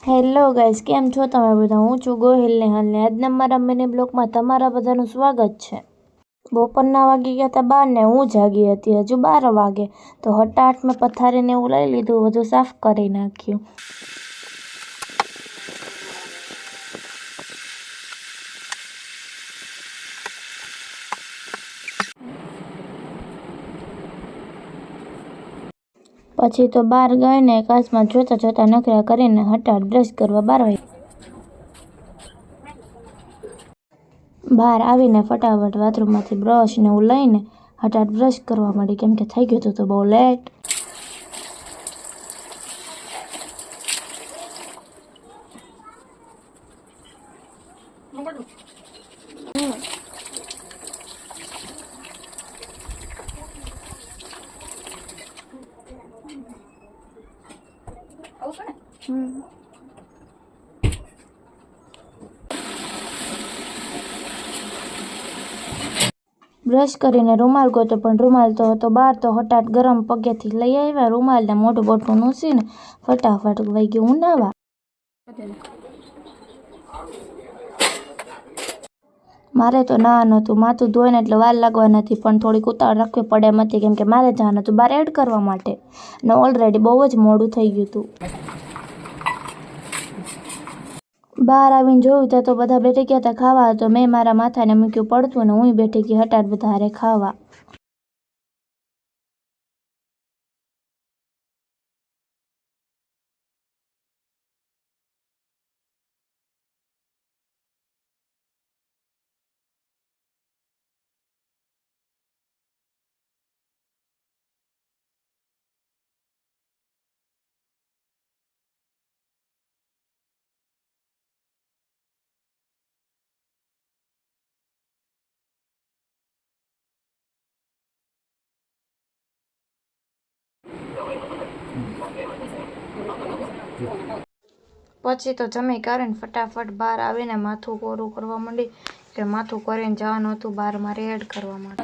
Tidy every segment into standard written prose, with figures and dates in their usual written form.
Hello guys, કેમ છો તમે બધા? હું છું ગોહિલ નેહાલ ને આજના મારા મિની બ્લોગમાં તમારા બધાનું સ્વાગત છે. બપોરના વાગી ગયા હતા 12 ને હું જાગી હતી હજુ 12 વાગે. તો હટાટ મેં પથારીને એવું લઈ લીધું, બધું સાફ કરી નાખ્યું. પછી તો બહાર ગઈને કાચમાં જોતા જોતા નખરા કરીને હટાટ બ્રશ કરવા બહાર આવી. બહાર આવીને ફટાફટ બાથરૂમમાંથી બ્રશ ને એવું લઈને હટાટ બ્રશ કરવા માંડી, કેમ કે થઈ ગયું હતું તો બહુ લેટ. બ્રશ કરીને રૂમાલ ગોતો પણ રૂમાલ તો હતો બહાર. તો હટાટ ગરમ પગેથી લઈ આવ્યા રૂમાલને મોઢું બોટું નૂસીને ફટાફટ વહી ગયું હું નાવા. મારે તો નાવાનું હતું, માથું ધોઈને એટલે વાર લાગવા નથી, પણ થોડીક ઉતાવળ રાખવી પડે એમ હતી, કેમ કે મારે જવાનું હતું બહાર એડ કરવા માટે ને ઓલરેડી બહુ જ મોડું થઈ ગયું હતું. બહાર આવીને જોયું ત્યાં તો બધા બેઠી ગયા હતા ખાવા. તો મેં મારા માથાને મૂક્યું પડતું ને હું બેઠી ગઈ હટાટ બધા હારે ખાવા. પછી તો જમી કરીને ફટાફટ બહાર આવીને માથું કોરું કરવા માંડી, કે માથું કરીને જવાનું હતું બહાર મારે એડ કરવા માટે.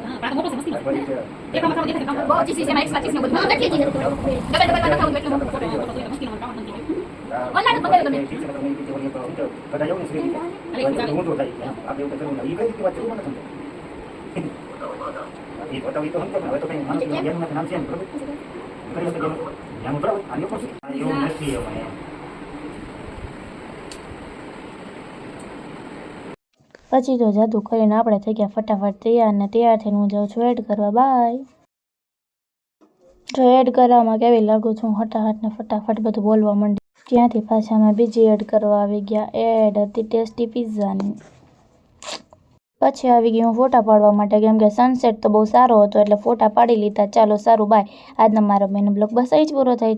પછી તો જાદુ કરીને આપણે થઈ ગયા ફટાફટ તૈયાર ને તૈયાર થઈને હું જાઉં છું એડ કરવા. બાય. જો એડ કરવામાં કેવી લાગુ છું, હટાહટ ને ફટાફટ બધું બોલવા માંડી. ત્યાંથી પાછા અમે બીજી એડ કરવા આવી ગયા. એડ હતી ટેસ્ટી પિઝાની. પછી આવી ગઈ હું ફોટા પાડવા માટે, કેમ કે સનસેટ તો બહુ સારો હતો એટલે ફોટા પાડી લીધા. ચાલો સારું, બાય. આજનો મારો મિની બ્લોગ બસ અહીં જ પૂરો થાય છે.